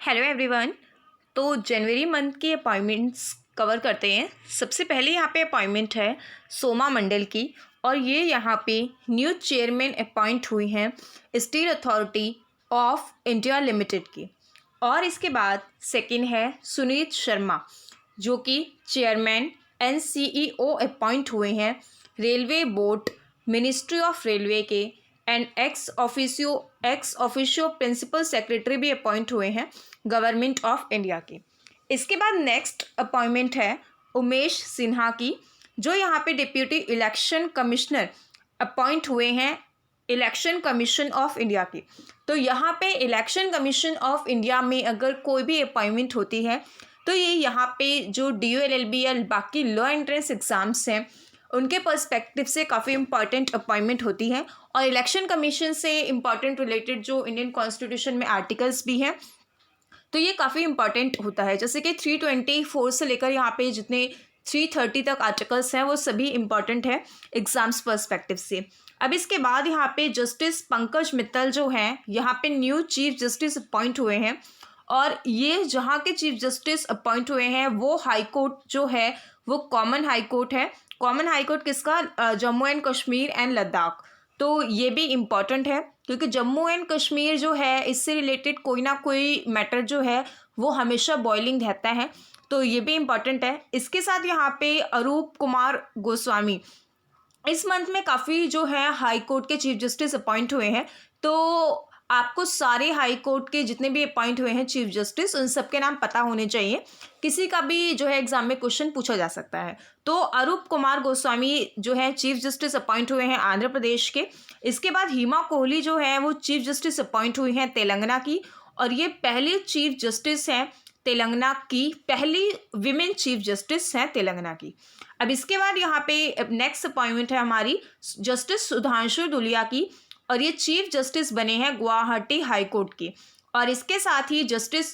Hello everyone. तो जनवरी month की appointments cover करते हैं। सबसे पहले यहाँ पे अपॉइंटमेंट है सोमा मंडल की, और ये यहाँ पे न्यू चेयरमैन अपॉइंट हुई हैं steel authority of India limited की। और इसके बाद सेकंड है सुनीत शर्मा, जो कि चेयरमैन NCEO अपॉइंट हुए हैं railway board ministry of railway के, and ex officio principal secretary भी अपॉइंट हुए हैं गवर्नमेंट ऑफ इंडिया की। इसके बाद नेक्स्ट अपॉइंटमेंट है उमेश सिन्हा की, जो यहाँ पे डिप्यूटी इलेक्शन कमिश्नर अपॉइंट हुए हैं इलेक्शन कमीशन ऑफ इंडिया की। तो यहाँ पे इलेक्शन कमीशन ऑफ इंडिया में अगर कोई भी अपॉइंटमेंट होती है तो ये यहाँ पे जो DO LLB या बाकी लॉ एंट्रेंस एग्ज़ाम्स हैं उनके पर्सपेक्टिव से काफ़ी इंपॉर्टेंट अपॉइंटमेंट होती है। और इलेक्शन कमीशन से इंपॉर्टेंट रिलेटेड जो इंडियन कॉन्स्टिट्यूशन में आर्टिकल्स भी हैं तो ये काफ़ी इंपॉर्टेंट होता है। जैसे कि 324 से लेकर यहाँ पे जितने 330 तक आर्टिकल्स हैं वो सभी इंपॉर्टेंट है एग्जाम्स पर्सपेक्टिव से। अब इसके बाद यहाँ पे जस्टिस पंकज मित्तल जो हैं यहाँ पे न्यू चीफ जस्टिस अपॉइंट हुए हैं, और ये जहाँ के चीफ जस्टिस अपॉइंट हुए हैं वो हाई कोर्ट जो है वो कॉमन हाई कोर्ट है। कॉमन हाई कोर्ट किसका? Jammu and Kashmir and Ladakh. तो ये भी इम्पॉर्टेंट है क्योंकि जम्मू एंड कश्मीर जो है इससे रिलेटेड कोई ना कोई मैटर जो है वो हमेशा बॉइलिंग रहता है, तो ये भी इम्पॉर्टेंट है। इसके साथ यहाँ पे अरूप कुमार गोस्वामी इस मंथ में काफ़ी जो है हाई कोर्ट के चीफ जस्टिस अपॉइंट हुए हैं। तो आपको सारे हाई कोर्ट के जितने भी अपॉइंट हुए हैं चीफ जस्टिस उन सब के नाम पता होने चाहिए, किसी का भी जो है एग्जाम में क्वेश्चन पूछा जा सकता है। तो अरूप कुमार गोस्वामी जो है चीफ जस्टिस अपॉइंट हुए हैं आंध्र प्रदेश के। इसके बाद हिमा कोहली जो है वो चीफ जस्टिस अपॉइंट हुई हैं तेलंगाना की, और ये पहली चीफ जस्टिस हैं तेलंगाना की, पहली विमेन चीफ जस्टिस हैं तेलंगाना की। अब इसके बाद यहाँ पे नेक्स्ट अपॉइंटमेंट है हमारी जस्टिस सुधांशु धुलिया की, और ये चीफ जस्टिस बने हैं गुवाहाटी हाई कोर्ट के। और इसके साथ ही जस्टिस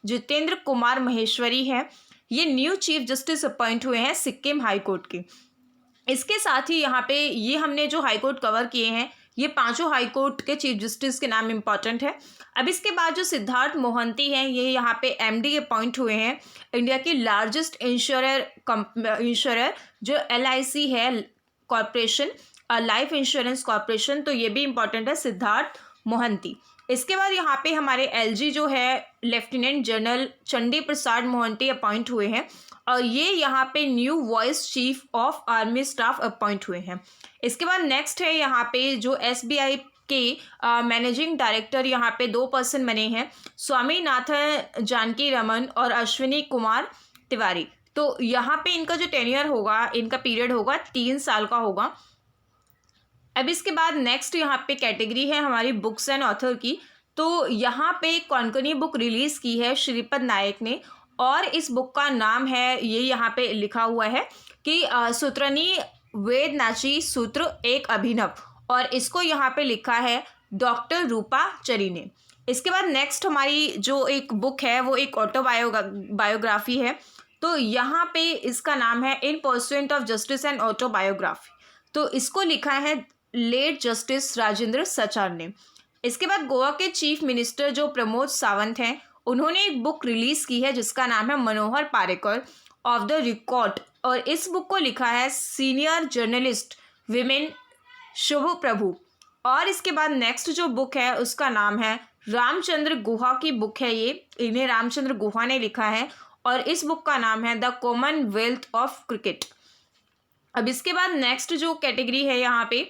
जितेंद्र कुमार महेश्वरी हैं, ये न्यू चीफ जस्टिस अपॉइंट हुए हैं सिक्किम हाई कोर्ट के। इसके साथ ही यहाँ पे ये हमने जो हाई कोर्ट कवर किए हैं ये पांचों हाई कोर्ट के चीफ जस्टिस के नाम इंपॉर्टेंट है। अब इसके बाद जो सिद्धार्थ मोहंती हैं ये यहाँ पे MD अपॉइंट हुए हैं इंडिया की लार्जेस्ट इंश्योरर जो LIC है कॉरपोरेशन, लाइफ इंश्योरेंस कॉरपोरेशन, तो ये भी इम्पॉर्टेंट है सिद्धार्थ मोहंती। इसके बाद यहाँ पे हमारे LG जो है lieutenant general Chandi Prasad Mohanty appoint हुए हैं, और ये यहाँ पे new vice chief of army staff appoint हुए हैं। इसके बाद नेक्स्ट है यहाँ पे जो SBI के मैनेजिंग डायरेक्टर यहाँ पे 2 पर्सन बने हैं, स्वामीनाथन जानकी रमन और अश्विनी कुमार तिवारी। तो यहाँ पे इनका जो टेन्योर होगा, इनका पीरियड होगा 3 साल का होगा। अब इसके बाद नेक्स्ट यहाँ पे कैटेगरी है हमारी बुक्स एंड ऑथर की। तो यहाँ पे कोंकणी बुक रिलीज़ की है श्रीपद नायक ने, और इस बुक का नाम है ये यहाँ पे लिखा हुआ है कि सूत्रनी वेद नाची सूत्र एक अभिनव, और इसको यहाँ पे लिखा है डॉक्टर रूपा चरी ने। इसके बाद नेक्स्ट हमारी जो एक बुक है वो एक बायोग्राफी है। तो यहाँ पे इसका नाम है इन pursuant of justice and autobiography, तो इसको लिखा है लेट जस्टिस राजेंद्र सचार ने। इसके बाद गोवा के चीफ मिनिस्टर जो प्रमोद सावंत हैं उन्होंने एक बुक रिलीज़ की है जिसका नाम है मनोहर पारेकर ऑफ द रिकॉर्ड, और इस बुक को लिखा है सीनियर जर्नलिस्ट विमेन शुभ प्रभु। और इसके बाद नेक्स्ट जो बुक है उसका नाम है रामचंद्र गुहा की बुक है, ये इन्हें रामचंद्र गुहा ने लिखा है, और इस बुक का नाम है द कॉमनवेल्थ ऑफ क्रिकेट। अब इसके बाद नेक्स्ट जो कैटेगरी है यहाँ पे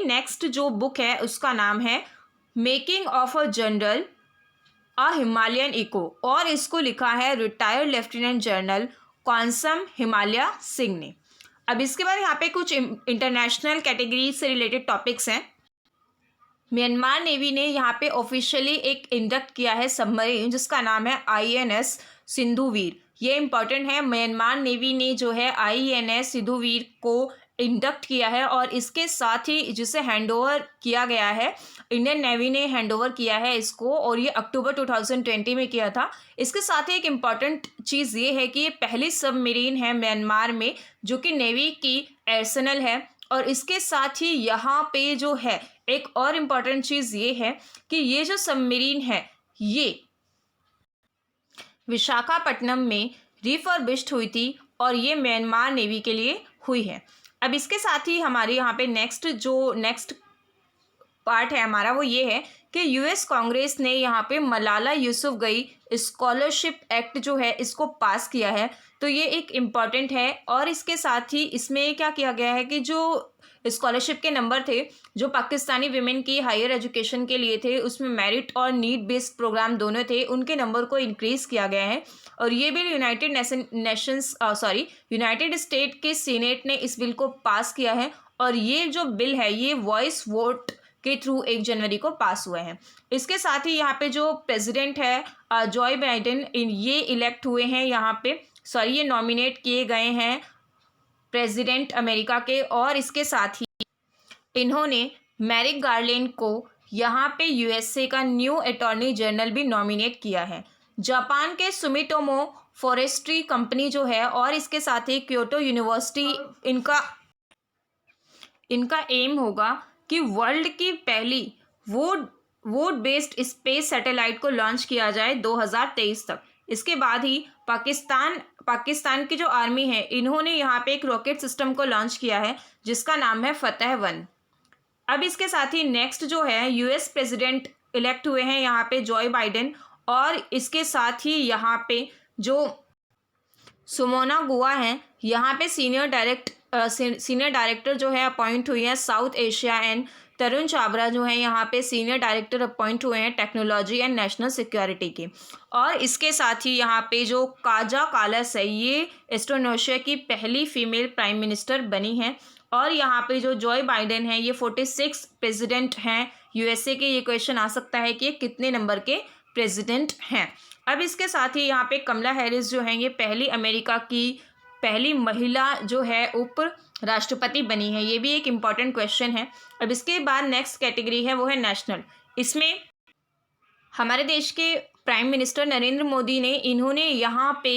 नेक्स्ट जो बुक है उसका नाम है making of a general a Himalayan echo, और इसको लिखा है रिटायर्ड लेफ्टिनेंट जनरल कौनसम हिमालय सिंह ने। अब इसके बाद यहाँ पे कुछ इंटरनेशनल कैटेगरी से रिलेटेड टॉपिक्स हैं। म्यांमार नेवी ने यहाँ पे ऑफिशियली एक इंडक्ट किया है सबमरीन जिसका नाम है INS सिंधुवीर। ये इंपॉर्टेंट है, म्यांमार नेवी ने जो है INS सिंधुवीर को इंडक्ट किया है, और इसके साथ ही जिसे हैंडओवर किया गया है इंडियन नेवी ने हैंडओवर किया है इसको, और ये अक्टूबर 2020 में किया था। इसके साथ ही एक इम्पॉर्टेंट चीज़ ये है कि ये पहली सबमरीन है म्यांमार में जो कि नेवी की आर्सेनल है, और इसके साथ ही यहाँ पे जो है एक और इम्पॉर्टेंट चीज़ ये है कि ये जो सबमरीन है ये विशाखापट्टनम में रिफर्बिश्ड हुई थी और ये म्यांमार नेवी के लिए हुई है। अब इसके साथ ही हमारे यहाँ पे नेक्स्ट पार्ट है हमारा, वो ये है कि यूएस कांग्रेस ने यहाँ पे मलाला यूसुफजई स्कॉलरशिप एक्ट जो है इसको पास किया है। तो ये एक इम्पॉर्टेंट है और इसके साथ ही इसमें क्या किया गया है कि जो स्कॉलरशिप के नंबर थे जो पाकिस्तानी विमेन की हायर एजुकेशन के लिए थे, उसमें मेरिट और नीड बेस्ड प्रोग्राम दोनों थे, उनके नंबर को इंक्रीज़ किया गया है। और ये बिल यूनाइटेड स्टेट के सीनेट ने इस बिल को पास किया है और ये जो बिल है ये वॉइस वोट के थ्रू 1 जनवरी को पास हुए हैं। इसके साथ ही यहाँ पे जो प्रेसिडेंट है जॉय बाइडेन, ये इलेक्ट हुए हैं ये नॉमिनेट किए गए हैं प्रेसिडेंट अमेरिका के। और इसके साथ ही इन्होंने मैरिक गार्लेंड को यहाँ पे यूएसए का न्यू अटॉर्नी जनरल भी नॉमिनेट किया है। जापान के सुमिटोमो फॉरेस्ट्री कंपनी जो है और इसके साथ ही क्योटो यूनिवर्सिटी, इनका एम होगा कि वर्ल्ड की पहली वोट बेस्ड स्पेस सैटेलाइट को लॉन्च किया जाए 2023 तक। इसके बाद ही पाकिस्तान की जो आर्मी है इन्होंने यहाँ पे एक रॉकेट सिस्टम को लॉन्च किया है जिसका नाम है फतेह-1। अब इसके साथ ही नेक्स्ट जो है यूएस प्रेसिडेंट इलेक्ट हुए हैं यहाँ पे जॉय बाइडेन और इसके साथ ही यहाँ पे जो सुमोना गुआ हैं यहाँ पे सीनियर डायरेक्टर जो है अपॉइंट हुई है साउथ एशिया एंड तरुण चाबरा जो है यहाँ पे सीनियर डायरेक्टर अपॉइंट हुए हैं टेक्नोलॉजी एंड नेशनल सिक्योरिटी के। और इसके साथ ही यहाँ पे जो काजा कालस है ये इंडोनेशिया की पहली फीमेल प्राइम मिनिस्टर बनी है। और यहाँ पे जो जॉय बाइडेन है ये 46 प्रेसिडेंट हैं यूएसए के। ये क्वेश्चन आ सकता है कि ये कितने नंबर के प्रेसिडेंट हैं। अब इसके साथ ही यहाँ पे कमला हैरिस जो है ये पहली अमेरिका की पहली महिला जो है उप राष्ट्रपति बनी है। ये भी एक इम्पॉर्टेंट क्वेश्चन है। अब इसके बाद नेक्स्ट कैटेगरी है वो है नेशनल। इसमें हमारे देश के प्राइम मिनिस्टर नरेंद्र मोदी ने इन्होंने यहाँ पे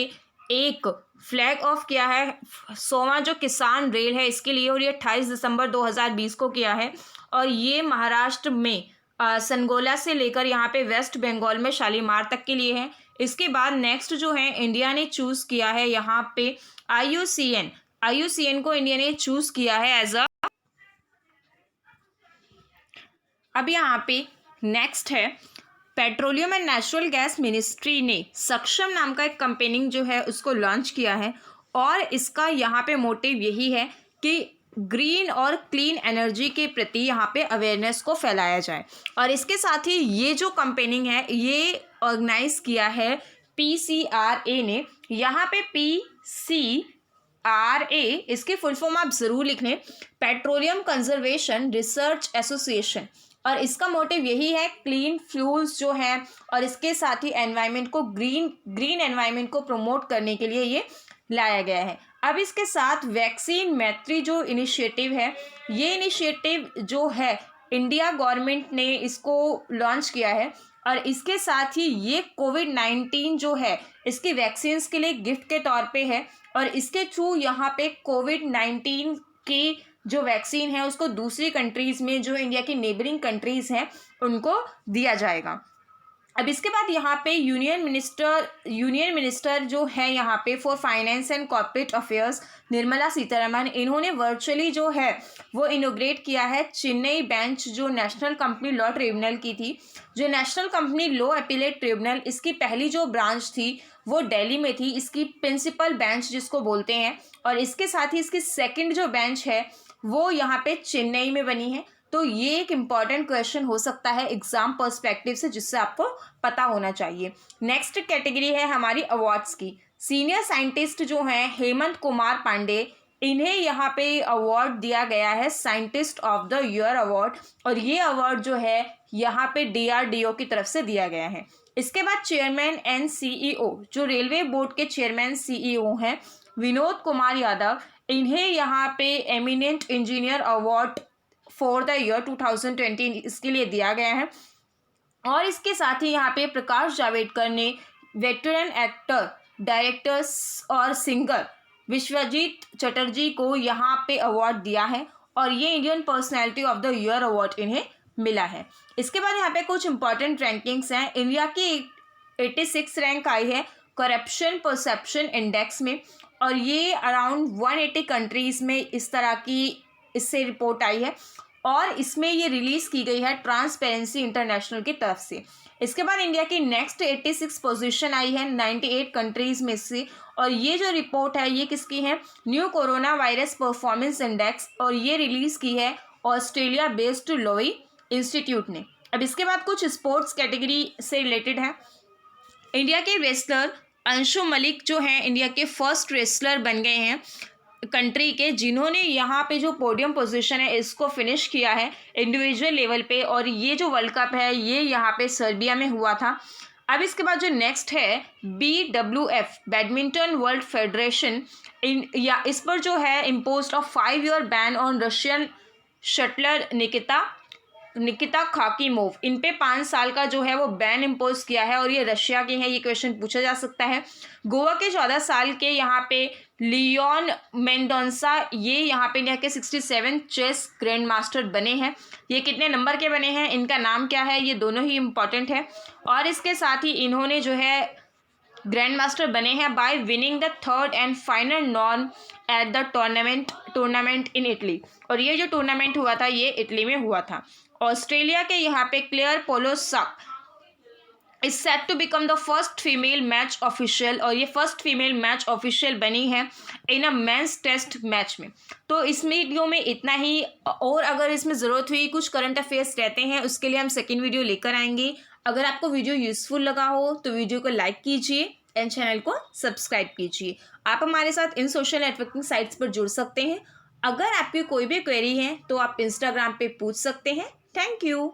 एक फ्लैग ऑफ किया है 100वां जो किसान रेल है इसके लिए और ये 28 दिसंबर 2020 को किया है। और ये महाराष्ट्र में सनगोला से लेकर यहाँ पे वेस्ट बंगाल में शालीमार तक के लिए है। इसके बाद नेक्स्ट जो है इंडिया ने चूज़ किया है यहाँ पे IUCN को इंडिया ने चूज़ किया है एज अ। अब यहाँ पे नेक्स्ट है petroleum and natural gas ministry ने सक्षम नाम का एक कंपेनिंग जो है उसको लॉन्च किया है और इसका यहाँ पे मोटिव यही है कि ग्रीन और क्लीन एनर्जी के प्रति यहाँ पे अवेयरनेस को फैलाया जाए। और इसके साथ ही ये जो कंपेनिंग है ये ऑर्गेनाइज किया है PCRA ने। यहाँ पे PCRA इसकी फुल फॉर्म आप ज़रूर लिख लें, पेट्रोलियम कंजर्वेशन रिसर्च एसोसिएशन। और इसका मोटिव यही है क्लीन फ्यूल्स जो हैं और इसके साथ ही एनवायरनमेंट को ग्रीन एनवायरनमेंट को प्रमोट करने के लिए ये लाया गया है। अब इसके साथ वैक्सीन मैत्री जो इनिशिएटिव है ये इनिशिएटिव जो है इंडिया गवर्नमेंट ने इसको लॉन्च किया है। और इसके साथ ही ये कोविड-19 जो है इसकी वैक्सीन्स के लिए गिफ्ट के तौर पे है और इसके थ्रू यहाँ पे कोविड-19 की जो वैक्सीन है उसको दूसरी कंट्रीज़ में जो इंडिया की नेबरिंग कंट्रीज़ हैं उनको दिया जाएगा। अब इसके बाद यहाँ पे यूनियन मिनिस्टर जो है यहाँ पे for finance and corporate affairs Nirmala Sitharaman, इन्होंने वर्चुअली जो है वो इनोग्रेट किया है चेन्नई बेंच जो नेशनल कंपनी लॉ ट्रिब्यूनल की थी। जो national company law appellate tribunal इसकी पहली जो ब्रांच थी वो दिल्ली में थी, इसकी प्रिंसिपल बेंच जिसको बोलते हैं। और इसके साथ ही इसकी सेकेंड जो बेंच है वो यहाँ पे चेन्नई में बनी है। तो ये एक इम्पॉर्टेंट क्वेश्चन हो सकता है एग्जाम पर्सपेक्टिव से जिससे आपको पता होना चाहिए। नेक्स्ट कैटेगरी है हमारी अवार्ड्स की। सीनियर साइंटिस्ट जो हैं हेमंत कुमार पांडे, इन्हें यहाँ पे अवार्ड दिया गया है scientist of the year award और ये अवार्ड जो है यहाँ पे DRDO की तरफ से दिया गया है। इसके बाद चेयरमैन एंड CEO जो रेलवे बोर्ड के चेयरमैन CEO हैं विनोद कुमार यादव, इन्हें यहाँ पे eminent engineer award for the year 2020 इसके लिए दिया गया है। और इसके साथ ही यहाँ पे प्रकाश जावड़ेकर ने वेटरन एक्टर, डायरेक्टर्स और सिंगर विश्वजीत चटर्जी को यहाँ पे अवार्ड दिया है और ये Indian personality of the year award इन्हें मिला है। इसके बाद यहाँ पे कुछ इंपॉर्टेंट रैंकिंग्स हैं। इंडिया की 86 रैंक आई है करप्शन परसेप्शन इंडेक्स में, और ये अराउंड 180 कंट्रीज़ में इस तरह की इससे रिपोर्ट आई है, और इसमें ये रिलीज़ की गई है ट्रांसपेरेंसी इंटरनेशनल की तरफ से। इसके बाद इंडिया की नेक्स्ट 86 पोजीशन आई है 98 कंट्रीज़ में से, और ये जो रिपोर्ट है ये किसकी है, new corona virus performance index, और ये रिलीज़ की है ऑस्ट्रेलिया बेस्ड लोई इंस्टीट्यूट ने। अब इसके बाद कुछ स्पोर्ट्स कैटेगरी से रिलेटेड है। इंडिया के रेसलर अंशु मलिक जो हैं इंडिया के फर्स्ट रेसलर बन गए हैं कंट्री के, जिन्होंने यहाँ पे जो पोडियम पोजीशन है इसको फिनिश किया है इंडिविजुअल लेवल पे, और ये जो वर्ल्ड कप है ये यहाँ पे सर्बिया में हुआ था। अब इसके बाद जो नेक्स्ट है BWF बैडमिंटन वर्ल्ड फेडरेशन, इस पर जो है imposed of 5 year ban on Russian shuttler Nikita Khakimov, इन पे 5 साल का जो है वो बैन इम्पोज किया है, और ये रशिया के हैं, ये क्वेश्चन पूछा जा सकता है। गोवा के 14 साल के यहाँ पे लियोन मेंडोंसा, ये यहाँ पे इंडिया के 67 चेस ग्रैंड मास्टर बने हैं। ये कितने नंबर के बने हैं, इनका नाम क्या है, ये दोनों ही इम्पॉर्टेंट है। और इसके साथ ही इन्होंने जो है ग्रैंड मास्टर बने हैं bye winning the 3rd and final non at the tournament in Italy, और ये जो टूर्नामेंट हुआ था ये इटली में हुआ था। ऑस्ट्रेलिया के यहाँ पे Claire Polosak is set to become the first female match official, और ये फर्स्ट फीमेल मैच ऑफिशियल बनी है in a men's test match में। तो इस वीडियो में इतना ही, और अगर इसमें ज़रूरत हुई कुछ करंट अफेयर्स रहते हैं उसके लिए हम सेकेंड वीडियो लेकर आएंगे। अगर आपको वीडियो यूज़फुल लगा हो तो वीडियो को लाइक कीजिए एंड चैनल को सब्सक्राइब कीजिए। आप हमारे साथ इन सोशल नेटवर्किंग साइट्स पर जुड़ सकते हैं। अगर आपकी कोई भी क्वेरी है तो आप इंस्टाग्राम पे पूछ सकते हैं। Thank you.